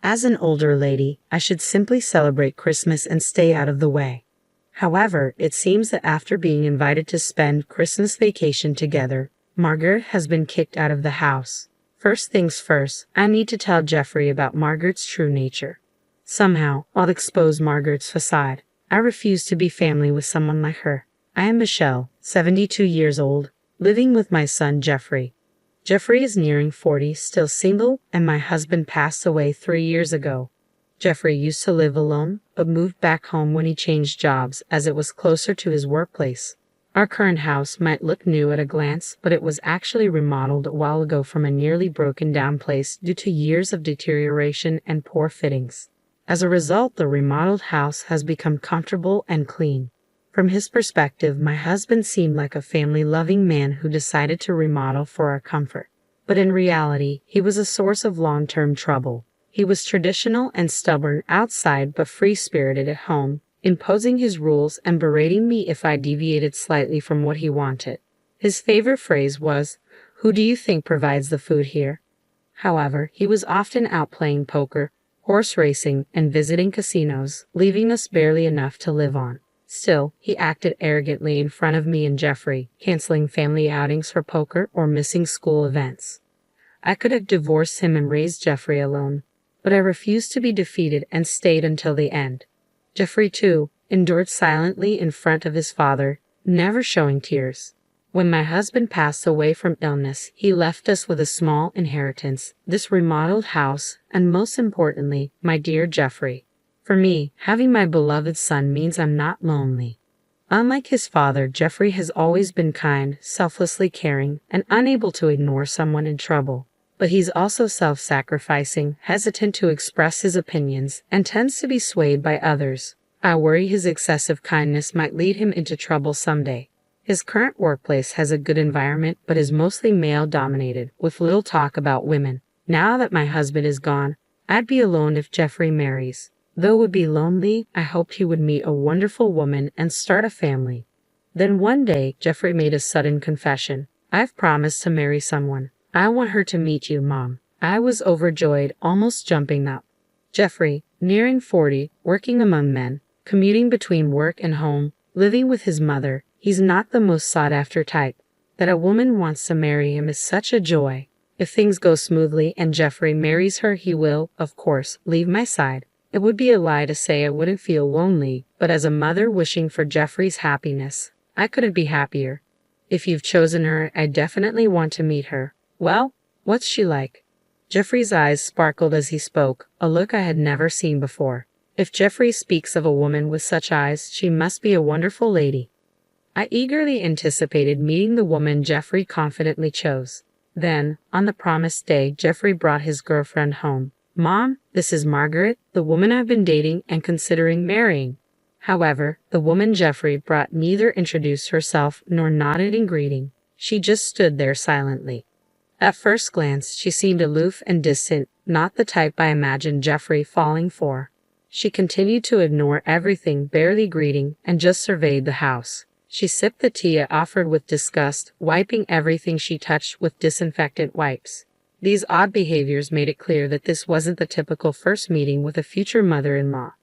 As an older lady, I should simply celebrate Christmas and stay out of the way. However, it seems that after being invited to spend Christmas vacation together, Margaret has been kicked out of the house. First things first, I need to tell Jeffrey about Margaret's true nature. Somehow, I'll expose Margaret's facade. I refuse to be family with someone like her. I am Michelle, 72 years old, living with my son Jeffrey. Jeffrey is nearing 40, still single, and my husband passed away 3 years ago. Jeffrey used to live alone, but moved back home when he changed jobs as it was closer to his workplace. Our current house might look new at a glance, but it was actually remodeled a while ago from a nearly broken down place due to years of deterioration and poor fittings. As a result, the remodeled house has become comfortable and clean. From his perspective, my husband seemed like a family-loving man who decided to remodel for our comfort. But in reality, he was a source of long-term trouble. He was traditional and stubborn outside but free-spirited at home, imposing his rules and berating me if I deviated slightly from what he wanted. His favorite phrase was, "Who do you think provides the food here?" However, he was often out playing poker, horse racing, and visiting casinos, leaving us barely enough to live on. Still, he acted arrogantly in front of me and Jeffrey, canceling family outings for poker or missing school events. I could have divorced him and raised Jeffrey alone, but I refused to be defeated and stayed until the end. Jeffrey, too, endured silently in front of his father, never showing tears. When my husband passed away from illness, he left us with a small inheritance, this remodeled house, and most importantly, my dear Jeffrey. For me, having my beloved son means I'm not lonely. Unlike his father, Jeffrey has always been kind, selflessly caring, and unable to ignore someone in trouble. But he's also self-sacrificing, hesitant to express his opinions, and tends to be swayed by others. I worry his excessive kindness might lead him into trouble someday. His current workplace has a good environment, but is mostly male-dominated, with little talk about women. Now that my husband is gone, I'd be alone if Jeffrey marries. Though it would be lonely, I hoped he would meet a wonderful woman and start a family. Then one day, Jeffrey made a sudden confession. "I've promised to marry someone. I want her to meet you, Mom." I was overjoyed, almost jumping up. Jeffrey, nearing 40, working among men, commuting between work and home, living with his mother, he's not the most sought-after type. That a woman wants to marry him is such a joy. If things go smoothly and Jeffrey marries her, he will, of course, leave my side. It would be a lie to say I wouldn't feel lonely, but as a mother wishing for Jeffrey's happiness, I couldn't be happier. If you've chosen her, I definitely want to meet her. Well, what's she like? Jeffrey's eyes sparkled as he spoke, a look I had never seen before. If Jeffrey speaks of a woman with such eyes, she must be a wonderful lady. I eagerly anticipated meeting the woman Jeffrey confidently chose. Then, on the promised day, Jeffrey brought his girlfriend home. "Mom, this is Margaret, the woman I've been dating and considering marrying." However, the woman Jeffrey brought neither introduced herself nor nodded in greeting. She just stood there silently. At first glance, she seemed aloof and distant, not the type I imagined Jeffrey falling for. She continued to ignore everything, barely greeting, and just surveyed the house. She sipped the tea I offered with disgust, wiping everything she touched with disinfectant wipes. These odd behaviors made it clear that this wasn't the typical first meeting with a future mother-in-law.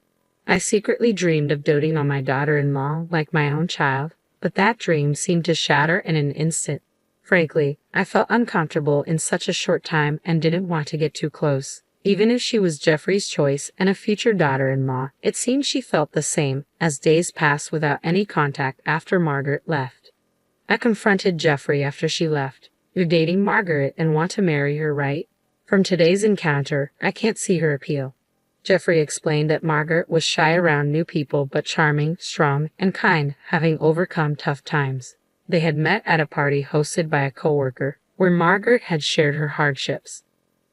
I secretly dreamed of doting on my daughter-in-law like my own child, but that dream seemed to shatter in an instant. Frankly, I felt uncomfortable in such a short time and didn't want to get too close. Even if she was Jeffrey's choice and a future daughter-in-law, it seemed she felt the same as days passed without any contact after Margaret left. I confronted Jeffrey after she left. "You're dating Margaret and want to marry her, right? From today's encounter, I can't see her appeal." Jeffrey explained that Margaret was shy around new people but charming, strong, and kind, having overcome tough times. They had met at a party hosted by a coworker, where Margaret had shared her hardships.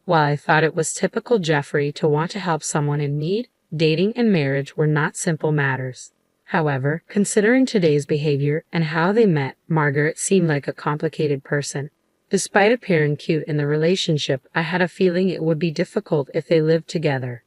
While I thought it was typical Jeffrey to want to help someone in need, dating and marriage were not simple matters. However, considering today's behavior and how they met, Margaret seemed like a complicated person. Despite appearing cute in the relationship, I had a feeling it would be difficult if they lived together.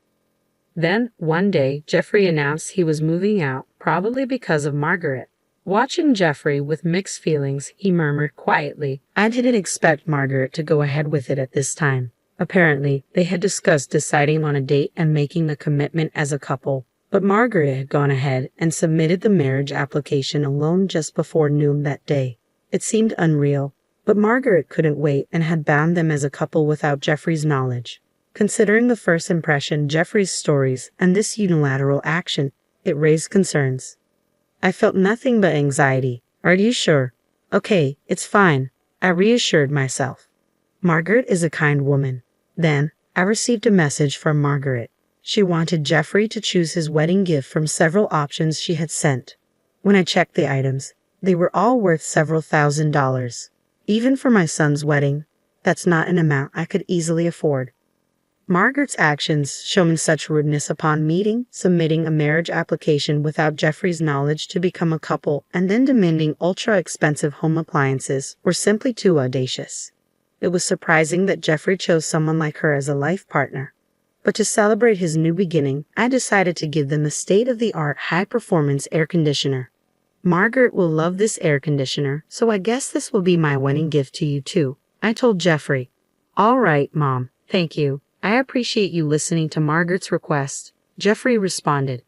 Then, one day, Jeffrey announced he was moving out, probably because of Margaret. Watching Jeffrey with mixed feelings, he murmured quietly, "I didn't expect Margaret to go ahead with it at this time. Apparently, they had discussed deciding on a date and making the commitment as a couple, but Margaret had gone ahead and submitted the marriage application alone just before noon that day. It seemed unreal, but Margaret couldn't wait and had bound them as a couple without Jeffrey's knowledge. Considering the first impression, Jeffrey's stories, and this unilateral action, it raised concerns. I felt nothing but anxiety. Are you sure? Okay, it's fine, I reassured myself. Margaret is a kind woman. Then, I received a message from Margaret. She wanted Jeffrey to choose his wedding gift from several options she had sent. When I checked the items, they were all worth several $1,000s. Even for my son's wedding, that's not an amount I could easily afford. Margaret's actions, showing such rudeness upon submitting a marriage application without Jeffrey's knowledge to become a couple, and then demanding ultra-expensive home appliances, were simply too audacious. It was surprising that Jeffrey chose someone like her as a life partner. But to celebrate his new beginning, I decided to give them a state-of-the-art high-performance air conditioner. Margaret will love this air conditioner, so I guess this will be my wedding gift to you too, I told Jeffrey. All right, Mom, thank you. I appreciate you listening to Margaret's request, Jeffrey responded.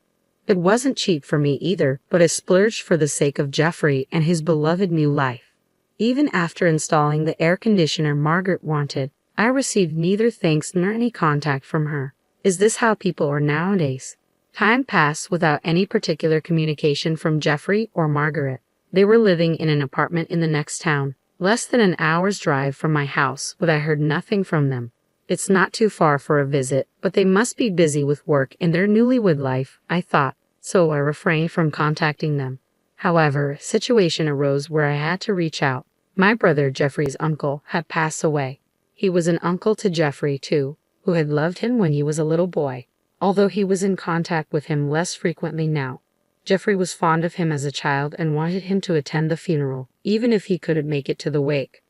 It wasn't cheap for me either, but I splurged for the sake of Jeffrey and his beloved new life. Even after installing the air conditioner Margaret wanted, I received neither thanks nor any contact from her. Is this how people are nowadays? Time passed without any particular communication from Jeffrey or Margaret. They were living in an apartment in the next town, less than an hour's drive from my house, but I heard nothing from them. It's not too far for a visit, but they must be busy with work in their newlywed life, I thought, so I refrained from contacting them. However, a situation arose where I had to reach out. My brother, Jeffrey's uncle, had passed away. He was an uncle to Jeffrey, too, who had loved him when he was a little boy, although he was in contact with him less frequently now. Jeffrey was fond of him as a child and wanted him to attend the funeral, even if he couldn't make it to the wake.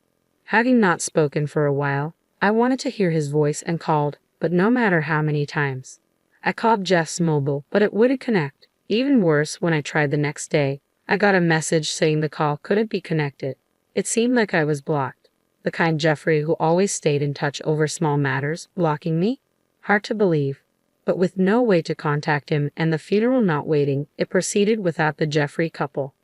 Having not spoken for a while, I wanted to hear his voice and called, but no matter how many times. I called Jeff's mobile, but it wouldn't connect. Even worse, when I tried the next day, I got a message saying the call couldn't be connected. It seemed like I was blocked. The kind Jeffrey who always stayed in touch over small matters, blocking me? Hard to believe. But with no way to contact him and the funeral not waiting, it proceeded without the Jeffrey couple.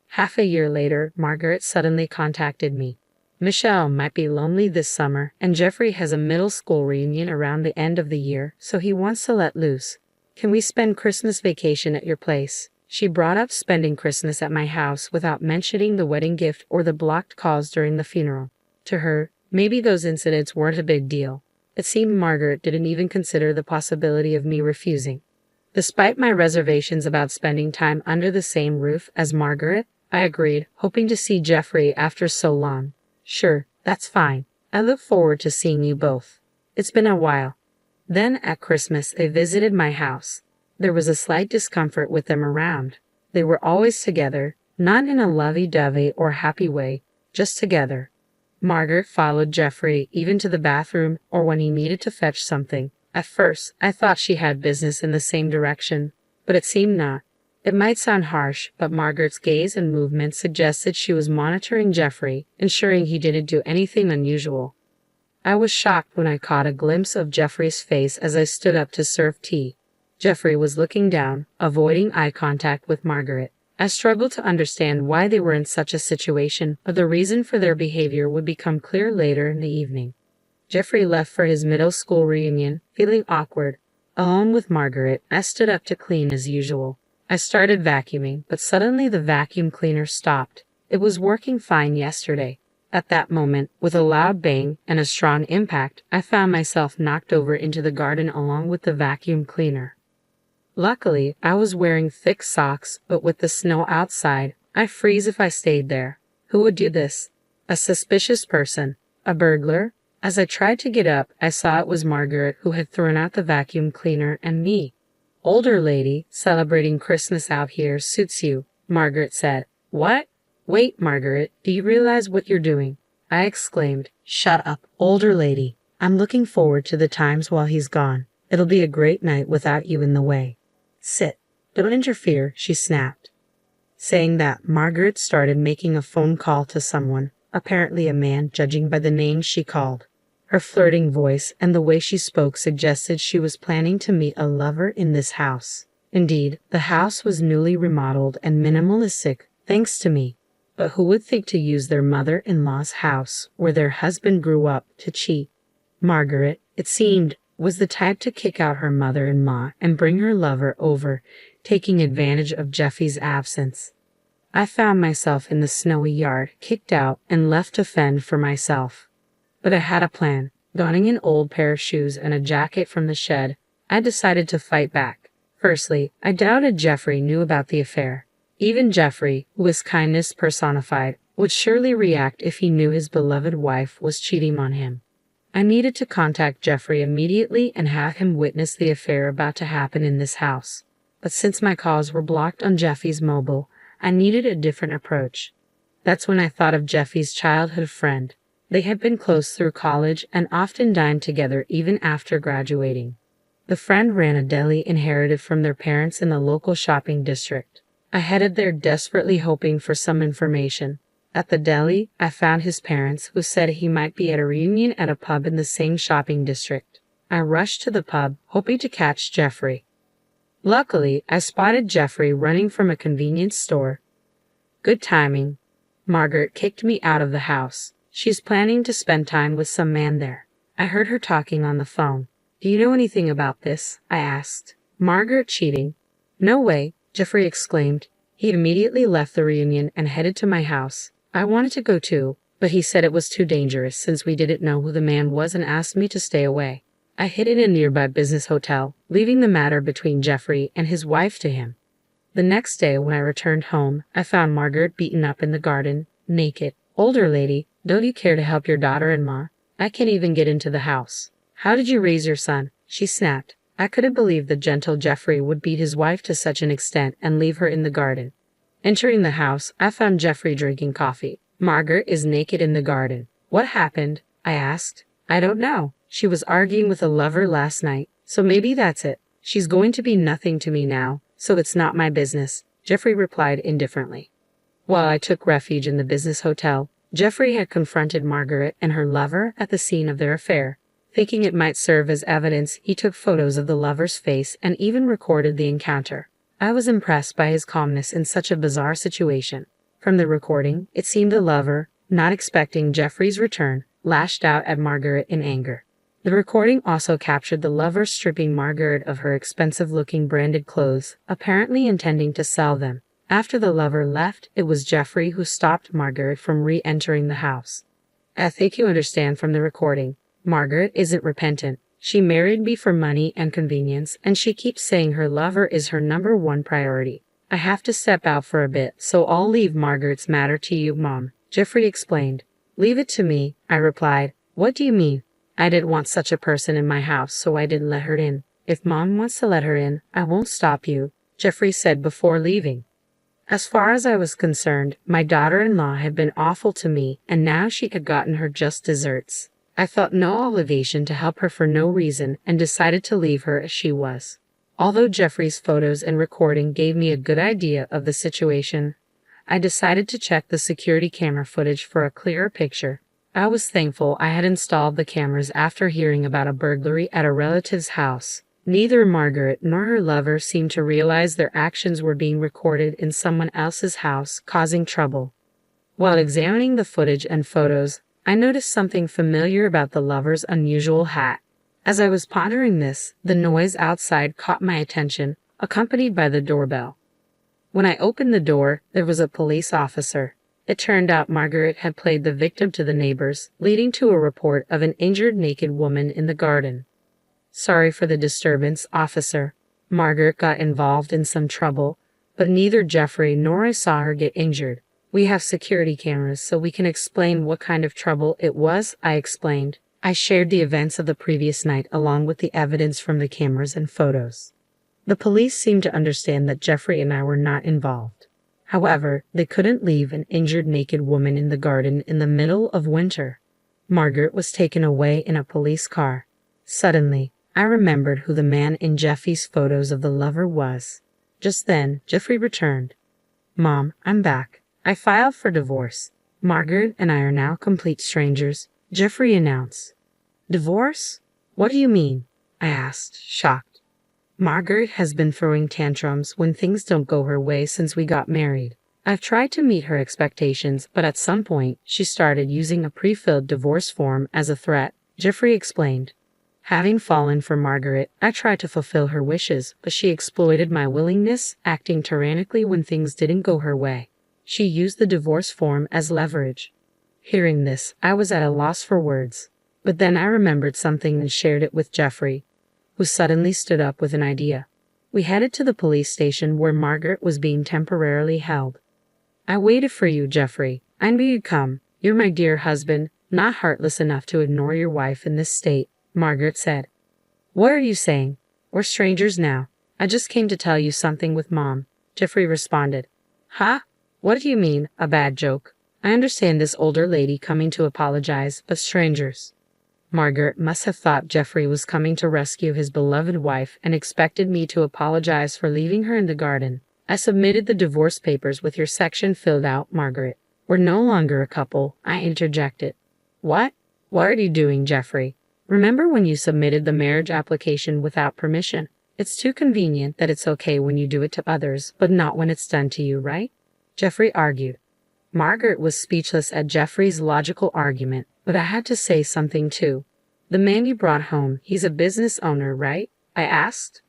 Half a year later, Margaret suddenly contacted me. Michelle might be lonely this summer, and Jeffrey has a middle school reunion around the end of the year, so he wants to let loose. Can we spend Christmas vacation at your place? She brought up spending Christmas at my house without mentioning the wedding gift or the blocked calls during the funeral. To her, maybe those incidents weren't a big deal. It seemed Margaret didn't even consider the possibility of me refusing. Despite my reservations about spending time under the same roof as Margaret, I agreed, hoping to see Jeffrey after so long. Sure, that's fine. I look forward to seeing you both. It's been a while. Then, at Christmas, they visited my house. There was a slight discomfort with them around. They were always together, not in a lovey-dovey or happy way, just together. Margaret followed Jeffrey even to the bathroom or when he needed to fetch something. At first, I thought she had business in the same direction, but it seemed not. It might sound harsh, but Margaret's gaze and movements suggested she was monitoring Jeffrey, ensuring he didn't do anything unusual. I was shocked when I caught a glimpse of Jeffrey's face as I stood up to serve tea. Jeffrey was looking down, avoiding eye contact with Margaret. I struggled to understand why they were in such a situation, but the reason for their behavior would become clear later in the evening. Jeffrey left for his middle school reunion, feeling awkward. Alone with Margaret, I stood up to clean as usual. I started vacuuming, but suddenly the vacuum cleaner stopped. It was working fine yesterday. At that moment, with a loud bang and a strong impact, I found myself knocked over into the garden along with the vacuum cleaner. Luckily, I was wearing thick socks, but with the snow outside, I'd freeze if I stayed there. Who would do this? A suspicious person? A burglar? As I tried to get up, I saw it was Margaret who had thrown out the vacuum cleaner and me. Older lady, celebrating Christmas out here suits you, Margaret said. What? Wait, Margaret, do you realize what you're doing? I exclaimed. Shut up, older lady. I'm looking forward to the times while he's gone. It'll be a great night without you in the way. Sit. Don't interfere, she snapped. Saying that, Margaret started making a phone call to someone, apparently a man, judging by the name she called. Her flirting voice and the way she spoke suggested she was planning to meet a lover in this house. Indeed, the house was newly remodeled and minimalistic, thanks to me. But who would think to use their mother-in-law's house, where their husband grew up, to cheat? Margaret, it seemed, was the type to kick out her mother-in-law and bring her lover over, taking advantage of Jeffy's absence. I found myself in the snowy yard, kicked out and left to fend for myself. But I had a plan. Donning an old pair of shoes and a jacket from the shed, I decided to fight back. Firstly, I doubted Jeffrey knew about the affair. Even Jeffrey, who was kindness personified, would surely react if he knew his beloved wife was cheating on him. I needed to contact Jeffrey immediately and have him witness the affair about to happen in this house. But since my calls were blocked on Jeffy's mobile, I needed a different approach. That's when I thought of Jeffy's childhood friend. They had been close through college and often dined together even after graduating. The friend ran a deli inherited from their parents in the local shopping district. I headed there desperately hoping for some information. At the deli, I found his parents, who said he might be at a reunion at a pub in the same shopping district. I rushed to the pub, hoping to catch Jeffrey. Luckily, I spotted Jeffrey running from a convenience store. Good timing. Margaret kicked me out of the house. She's planning to spend time with some man there. I heard her talking on the phone. Do you know anything about this? I asked. Margaret cheating? No way, Jeffrey exclaimed. He immediately left the reunion and headed to my house. I wanted to go too, but he said it was too dangerous since we didn't know who the man was and asked me to stay away. I hid in a nearby business hotel, leaving the matter between Jeffrey and his wife to him. The next day when I returned home, I found Margaret beaten up in the garden, naked. Older lady, don't you care to help your daughter-in-law? I can't even get into the house. How did you raise your son? She snapped. I couldn't believe the gentle Jeffrey would beat his wife to such an extent and leave her in the garden. Entering the house, I found Jeffrey drinking coffee. Margaret is naked in the garden. What happened? I asked. I don't know. She was arguing with a lover last night, so maybe that's it. She's going to be nothing to me now, so it's not my business, Jeffrey replied indifferently. While I took refuge in the business hotel, Jeffrey had confronted Margaret and her lover at the scene of their affair. Thinking it might serve as evidence, he took photos of the lover's face and even recorded the encounter. I was impressed by his calmness in such a bizarre situation. From the recording, it seemed the lover, not expecting Jeffrey's return, lashed out at Margaret in anger. The recording also captured the lover stripping Margaret of her expensive-looking branded clothes, apparently intending to sell them. After the lover left, it was Jeffrey who stopped Margaret from re-entering the house. I think you understand from the recording. Margaret isn't repentant. She married me for money and convenience, and she keeps saying her lover is her number one priority. I have to step out for a bit, so I'll leave Margaret's matter to you, Mom, Jeffrey explained. Leave it to me, I replied. What do you mean? I didn't want such a person in my house, so I didn't let her in. If Mom wants to let her in, I won't stop you, Jeffrey said before leaving. As far as I was concerned, my daughter-in-law had been awful to me, and now she had gotten her just desserts. I felt no obligation to help her for no reason and decided to leave her as she was. Although Jeffrey's photos and recording gave me a good idea of the situation, I decided to check the security camera footage for a clearer picture. I was thankful I had installed the cameras after hearing about a burglary at a relative's house. Neither Margaret nor her lover seemed to realize their actions were being recorded in someone else's house, causing trouble. While examining the footage and photos, I noticed something familiar about the lover's unusual hat. As I was pondering this, the noise outside caught my attention, accompanied by the doorbell. When I opened the door, there was a police officer. It turned out Margaret had played the victim to the neighbors, leading to a report of an injured naked woman in the garden. Sorry for the disturbance, officer. Margaret got involved in some trouble, but neither Jeffrey nor I saw her get injured. We have security cameras so we can explain what kind of trouble it was, I explained. I shared the events of the previous night along with the evidence from the cameras and photos. The police seemed to understand that Jeffrey and I were not involved. However, they couldn't leave an injured naked woman in the garden in the middle of winter. Margaret was taken away in a police car. Suddenly, I remembered who the man in Jeffy's photos of the lover was. Just then, Jeffrey returned. Mom, I'm back. I filed for divorce. Margaret and I are now complete strangers, Jeffrey announced. Divorce? What do you mean? I asked, shocked. Margaret has been throwing tantrums when things don't go her way since we got married. I've tried to meet her expectations, but at some point, she started using a pre-filled divorce form as a threat, Jeffrey explained. Having fallen for Margaret, I tried to fulfill her wishes, but she exploited my willingness, acting tyrannically when things didn't go her way. She used the divorce form as leverage. Hearing this, I was at a loss for words. But then I remembered something and shared it with Jeffrey, who suddenly stood up with an idea. We headed to the police station where Margaret was being temporarily held. I waited for you, Jeffrey. I knew you'd come. You're my dear husband, not heartless enough to ignore your wife in this state, Margaret said. What are you saying? We're strangers now. I just came to tell you something with Mom, Jeffrey responded. Huh? What do you mean, a bad joke? I understand this older lady coming to apologize, but strangers. Margaret must have thought Jeffrey was coming to rescue his beloved wife and expected me to apologize for leaving her in the garden. I submitted the divorce papers with your section filled out, Margaret. We're no longer a couple, I interjected. What? What are you doing, Jeffrey? Remember when you submitted the marriage application without permission? It's too convenient that it's okay when you do it to others, but not when it's done to you, right? Jeffrey argued. Margaret was speechless at Jeffrey's logical argument, but I had to say something too. The man you brought home, he's a business owner, right? I asked.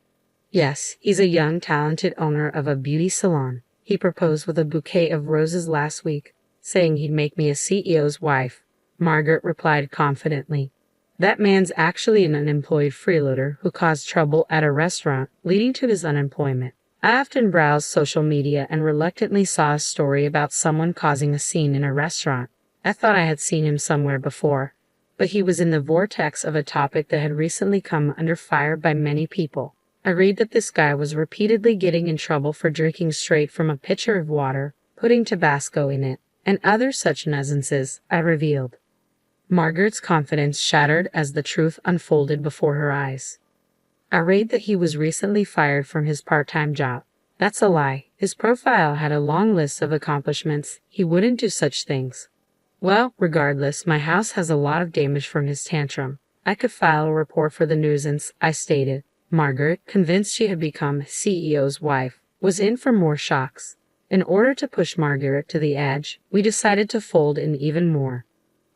Yes, he's a young, talented owner of a beauty salon. He proposed with a bouquet of roses last week, saying he'd make me a CEO's wife, Margaret replied confidently. That man's actually an unemployed freeloader who caused trouble at a restaurant, leading to his unemployment. I often browsed social media and reluctantly saw a story about someone causing a scene in a restaurant. I thought I had seen him somewhere before, but he was in the vortex of a topic that had recently come under fire by many people. I read that this guy was repeatedly getting in trouble for drinking straight from a pitcher of water, putting Tabasco in it, and other such nuisances, I revealed. Margaret's confidence shattered as the truth unfolded before her eyes. I read that he was recently fired from his part-time job. That's a lie. His profile had a long list of accomplishments. He wouldn't do such things. Well, regardless, my house has a lot of damage from his tantrum. I could file a report for the nuisance, I stated. Margaret, convinced she had become CEO's wife, was in for more shocks. In order to push Margaret to the edge, we decided to fold in even more.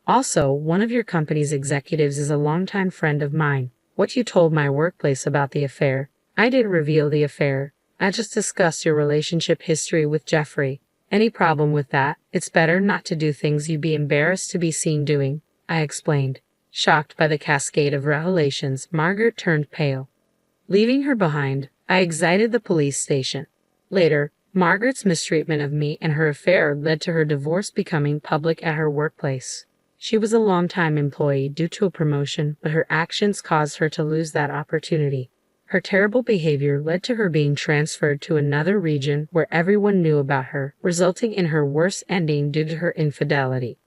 Also, one of your company's executives is a longtime friend of mine. What you told my workplace about the affair, I didn't reveal the affair. I just discussed your relationship history with Jeffrey. Any problem with that? It's better not to do things you'd be embarrassed to be seen doing, I explained. Shocked by the cascade of revelations, Margaret turned pale. Leaving her behind, I exited the police station. Later, Margaret's mistreatment of me and her affair led to her divorce becoming public at her workplace. She was a long-time employee due to a promotion, but her actions caused her to lose that opportunity. Her terrible behavior led to her being transferred to another region where everyone knew about her, resulting in her worst ending due to her infidelity.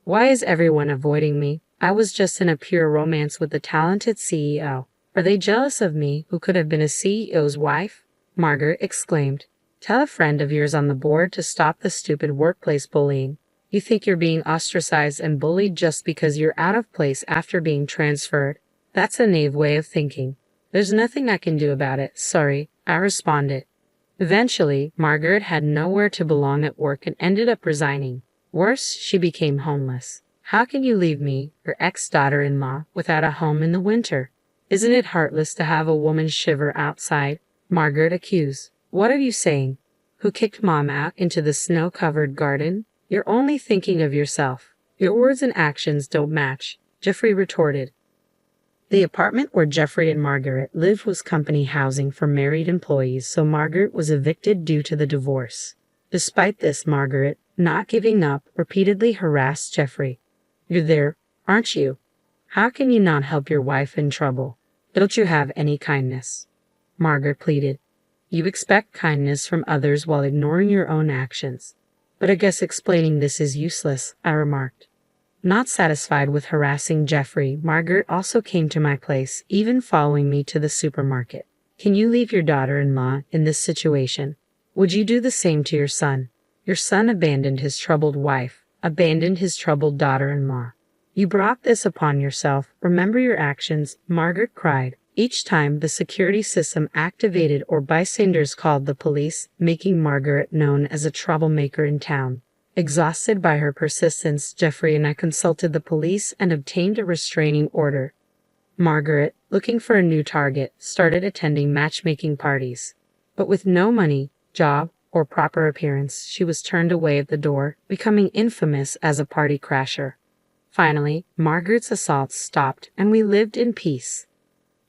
Why is everyone avoiding me? I was just in a pure romance with the talented CEO. Are they jealous of me, who could have been a CEO's wife? Margaret exclaimed. Tell a friend of yours on the board to stop the stupid workplace bullying. You think you're being ostracized and bullied just because you're out of place after being transferred? That's a naive way of thinking. There's nothing I can do about it, sorry, I responded. Eventually, Margaret had nowhere to belong at work and ended up resigning. Worse, she became homeless. How can you leave me, your ex-daughter-in-law, without a home in the winter? Isn't it heartless to have a woman shiver outside? Margaret accused. What are you saying? Who kicked Mom out into the snow-covered garden? You're only thinking of yourself. Your words and actions don't match, Jeffrey retorted. The apartment where Jeffrey and Margaret lived was company housing for married employees, so Margaret was evicted due to the divorce. Despite this, Margaret, not giving up, repeatedly harassed Jeffrey. You're there, aren't you? How can you not help your wife in trouble? Don't you have any kindness? Margaret pleaded. You expect kindness from others while ignoring your own actions. But I guess explaining this is useless, I remarked. Not satisfied with harassing Jeffrey, Margaret also came to my place, even following me to the supermarket. Can you leave your daughter-in-law in this situation? Would you do the same to your son? Your son abandoned his troubled wife, abandoned his troubled daughter-in-law. You brought this upon yourself. Remember your actions, Margaret cried. Each time the security system activated or bystanders called the police, making Margaret known as a troublemaker in town. Exhausted by her persistence, Jeffrey and I consulted the police and obtained a restraining order. Margaret, looking for a new target, started attending matchmaking parties. But with no money, job, or proper appearance, she was turned away at the door, becoming infamous as a party crasher. Finally, Margaret's assaults stopped and we lived in peace.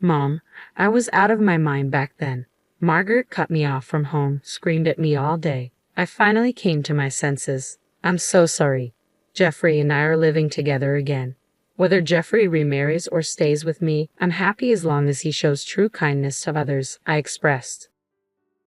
Mom, I was out of my mind back then. Margaret cut me off from home, screamed at me all day. I finally came to my senses. I'm so sorry. Jeffrey and I are living together again. Whether Jeffrey remarries or stays with me, I'm happy as long as he shows true kindness to others, I expressed.